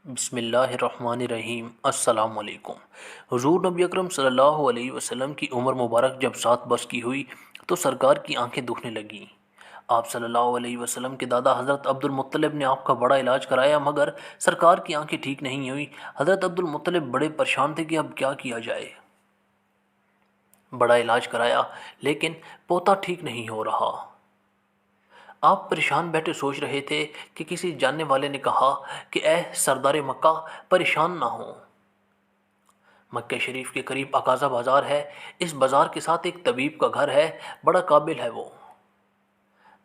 بسم اللہ الرحمن الرحیم۔ السلام علیکم۔ حضور نبی اکرم صلی اللہ علیہ وسلم کی عمر مبارک جب 7 برس کی ہوئی تو سرکار کی آنکھیں دکھنے لگیں۔ آپ صلی اللہ علیہ وسلم کے دادا حضرت عبد المطلب نے آپ کا بڑا علاج کرایا مگر سرکار کی آنکھیں ٹھیک نہیں ہوئی۔ حضرت عبد المطلب بڑے پریشان تھے کہ اب کیا کیا جائے۔ بڑا علاج کرایا لیکن پوتا ٹھیک نہیں ہو رہا۔ آپ پریشان بیٹھے سوچ رہے تھے کہ کسی جاننے والے نے کہا کہ اے سردار مکہ، پریشان نہ ہو۔ مکہ شریف کے قریب اکاذہ بازار ہے، اس بازار کے ساتھ ایک طبیب کا گھر ہے، بڑا قابل ہے وہ،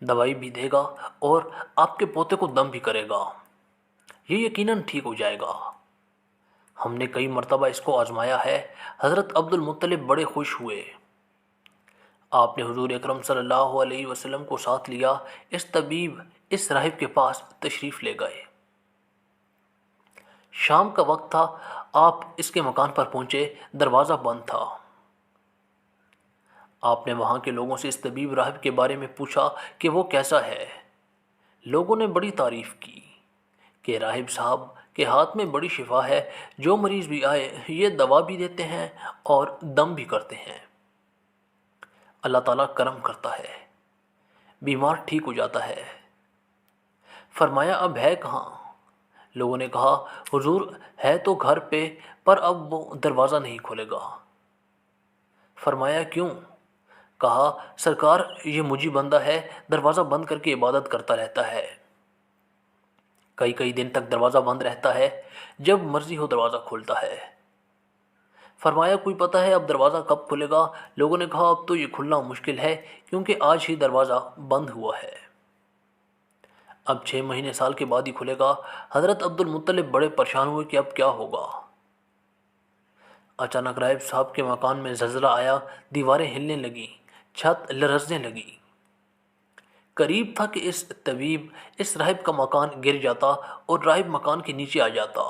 دوائی بھی دے گا اور آپ کے پوتے کو دم بھی کرے گا، یہ یقیناً ٹھیک ہو جائے گا۔ ہم نے کئی مرتبہ اس کو آزمایا ہے۔ حضرت عبد المطلب بڑے خوش ہوئے۔ آپ نے حضور اکرم صلی اللہ علیہ وسلم کو ساتھ لیا، اس طبیب، اس راہب کے پاس تشریف لے گئے۔ شام کا وقت تھا، آپ اس کے مکان پر پہنچے، دروازہ بند تھا۔ آپ نے وہاں کے لوگوں سے اس طبیب راہب کے بارے میں پوچھا کہ وہ کیسا ہے۔ لوگوں نے بڑی تعریف کی کہ راہب صاحب کے ہاتھ میں بڑی شفا ہے، جو مریض بھی آئے یہ دوا بھی دیتے ہیں اور دم بھی کرتے ہیں۔ اللہ تعالیٰ کرم کرتا ہے، بیمار ٹھیک ہو جاتا ہے۔ فرمایا اب ہے کہاں؟ لوگوں نے کہا حضور ہے تو گھر پہ، پر اب وہ دروازہ نہیں کھولے گا۔ فرمایا کیوں؟ کہا سرکار یہ مجھی بندہ ہے، دروازہ بند کر کے عبادت کرتا رہتا ہے، کئی کئی دن تک دروازہ بند رہتا ہے، جب مرضی ہو دروازہ کھولتا ہے۔ فرمایا کوئی پتہ ہے اب دروازہ کب کھلے گا؟ لوگوں نے کہا اب تو یہ کھلنا مشکل ہے کیونکہ آج ہی دروازہ بند ہوا ہے، اب 6 مہینے سال کے بعد ہی کھلے گا۔ حضرت عبد المطلب بڑے پریشان ہوئے کہ اب کیا ہوگا۔ اچانک راہب صاحب کے مکان میں زلزلہ آیا، دیواریں ہلنے لگیں، چھت لرزنے لگی۔ قریب تھا کہ اس طبیب، اس راہب کا مکان گر جاتا اور راہب مکان کے نیچے آ جاتا۔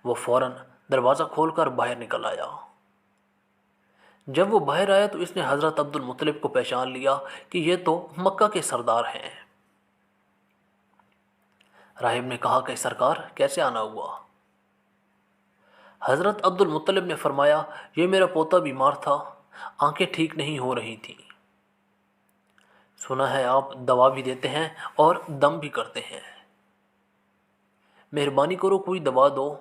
وہ فوراً دروازہ کھول کر باہر نکل آیا۔ جب وہ باہر آیا تو اس نے حضرت عبد المطلب کو پہچان لیا کہ یہ تو مکہ کے سردار ہیں۔ راہب نے کہا کہ سرکار کیسے آنا ہوا؟ حضرت عبد المطلب نے فرمایا یہ میرا پوتا بیمار تھا، آنکھیں ٹھیک نہیں ہو رہی تھیں، سنا ہے آپ دوا بھی دیتے ہیں اور دم بھی کرتے ہیں، مہربانی کرو کوئی دوا دو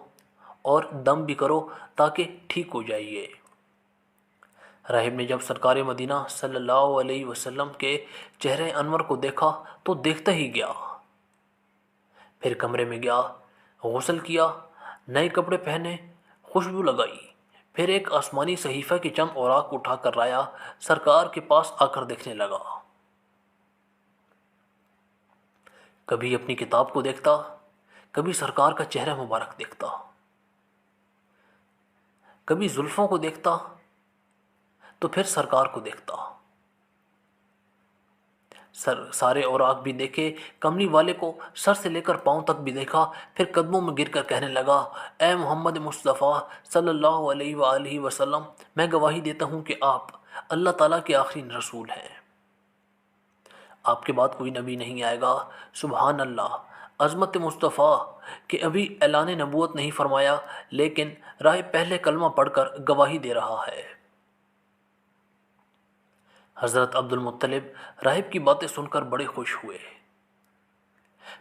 اور دم بھی کرو تاکہ ٹھیک ہو جائیے۔ راہب نے جب سرکار مدینہ صلی اللہ علیہ وسلم کے چہرے انور کو دیکھا تو دیکھتا ہی گیا، پھر کمرے میں گیا، غسل کیا، نئے کپڑے پہنے، خوشبو لگائی، پھر ایک آسمانی صحیفہ کی چند اوراق اٹھا کر لایا، سرکار کے پاس آ کر دیکھنے لگا۔ کبھی اپنی کتاب کو دیکھتا، کبھی سرکار کا چہرہ مبارک دیکھتا، کبھی زلفوں کو دیکھتا تو پھر سرکار کو دیکھتا۔ سارے اوراق بھی دیکھے، کملی والے کو سر سے لے کر پاؤں تک بھی دیکھا، پھر قدموں میں گر کر کہنے لگا اے محمد مصطفیٰ صلی اللہ علیہ وآلہ وسلم، میں گواہی دیتا ہوں کہ آپ اللہ تعالیٰ کے آخری رسول ہیں، آپ کے بعد کوئی نبی نہیں آئے گا۔ سبحان اللہ، عظمت مصطفیٰ کہ ابھی اعلان نبوت نہیں فرمایا لیکن راہ پہلے کلمہ پڑھ کر گواہی دے رہا ہے۔ حضرت عبد المطلب راہب کی باتیں سن کر بڑے خوش ہوئے۔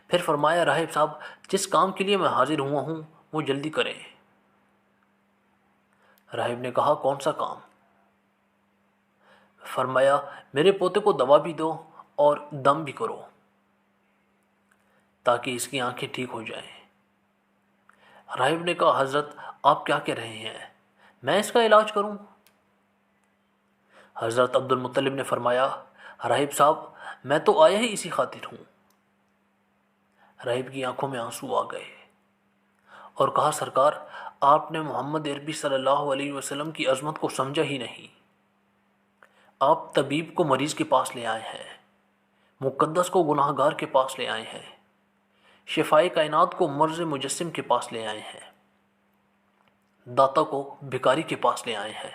پھر فرمایا راہب صاحب جس کام کے لیے میں حاضر ہوا ہوں وہ جلدی کریں۔ راہب نے کہا کون سا کام؟ فرمایا میرے پوتے کو دوا بھی دو اور دم بھی کرو تاکہ اس کی آنکھیں ٹھیک ہو جائیں۔ راہب نے کہا حضرت آپ کیا کہہ رہے ہیں، میں اس کا علاج کروں؟ حضرت عبد المطلب نے فرمایا راہب صاحب میں تو آیا ہی اسی خاطر ہوں۔ راہب کی آنکھوں میں آنسو آ گئے اور کہا سرکار آپ نے محمد عربی صلی اللہ علیہ وسلم کی عظمت کو سمجھا ہی نہیں، آپ طبیب کو مریض کے پاس لے آئے ہیں، مقدس کو گناہ گار کے پاس لے آئے ہیں، شفائے کائنات کو مرض مجسم کے پاس لے آئے ہیں، داتا کو بھکاری کے پاس لے آئے ہیں،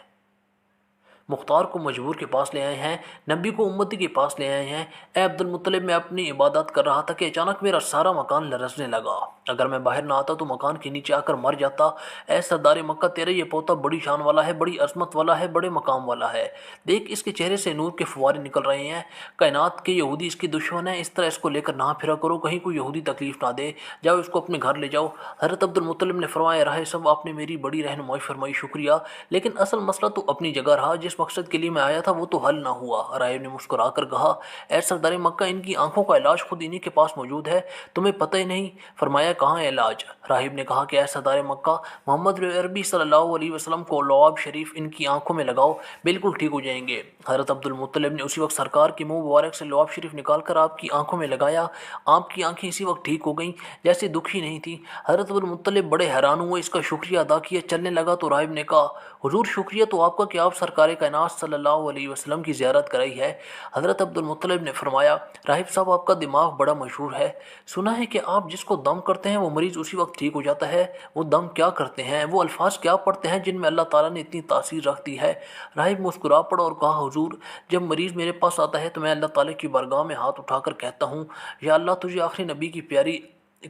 مختار کو مجبور کے پاس لے آئے ہیں، نبی کو امتی کے پاس لے آئے ہیں۔ اے عبد المطلب میں اپنی عبادت کر رہا تھا کہ اچانک میرا سارا مکان لرزنے لگا، اگر میں باہر نہ آتا تو مکان کے نیچے آ کر مر جاتا۔ اے سردار مکہ، تیرا یہ پوتا بڑی شان والا ہے، بڑی عظمت والا ہے، بڑے مقام والا ہے۔ دیکھ اس کے چہرے سے نور کے فوارے نکل رہے ہیں۔ کائنات کے یہودی اس کی دشمن ہیں، اس طرح اس کو لے کر نہ پھرا کرو، کہیں کوئی یہودی تکلیف نہ دے۔ جاؤ اس کو اپنے گھر لے جاؤ۔ حضرت عبد المطلب نے فرمایا، راہ صاحب آپ نے میری بڑی رہنمائی فرمائی، شکریہ، لیکن اصل مسئلہ تو اپنی جگہ رہا، جس مقصد کے لیے میں آیا تھا وہ تو حل نہ ہوا۔ راہب نے مسکرا کر کہا، اے سردار مکہ، ان کی آنکھوں کا علاج خود انہی کے پاس موجود ہے، تمہیں پتہ ہی نہیں؟ فرمایا، کہاں ہے علاج؟ راہب نے کہا کہ اے سردار مکہ، محمد عربی صلی اللہ علیہ وسلم کو لعاب شریف ان کی آنکھوں میں لگاؤ، بالکل ٹھیک ہو جائیں گے۔ حضرت عبد المطلب نے اسی وقت سرکار کے منہ مبارک سے لعاب شریف نکال کر آپ کی آنکھوں میں لگایا۔ آپ کی آنکھیں اسی وقت ٹھیک ہو گئیں جیسے دکھ ہی نہیں تھی۔ حضرت عبد المطلب بڑے حیران ہوئے، اس کا شکریہ ادا کیا، چلنے لگا تو راہب نے کہا، حضور شکریہ تو آپ کا کہ آپ سرکار کائنات صلی اللہ علیہ وسلم کی زیارت کرائی ہے۔ حضرت عبد المطلب نے فرمایا، راہب صاحب آپ کا دماغ بڑا مشہور ہے، سنا ہے کہ آپ جس کو دم کرتے ہیں وہ مریض اسی وقت ٹھیک ہو جاتا ہے۔ وہ دم کیا کرتے ہیں، وہ الفاظ کیا پڑھتے ہیں جن میں اللہ تعالیٰ نے اتنی تاثیر رکھتی ہے؟ راہب مسکرا پڑا اور کہا، حضور جب مریض میرے پاس آتا ہے تو میں اللہ تعالیٰ کی بارگاہ میں ہاتھ اٹھا کر کہتا ہوں، یا اللہ تجھے آخری نبی کی پیاری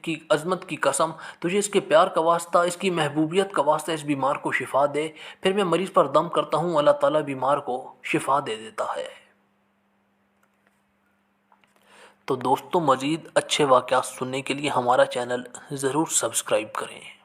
کی عظمت کی قسم، تجھے اس کے پیار کا واسطہ، اس کی محبوبیت کا واسطہ اس بیمار کو شفا دے۔ پھر میں مریض پر دم کرتا ہوں، اللہ تعالیٰ بیمار کو شفا دے دیتا ہے۔ تو دوستوں، مزید اچھے واقعات سننے کے لیے ہمارا چینل ضرور سبسکرائب کریں۔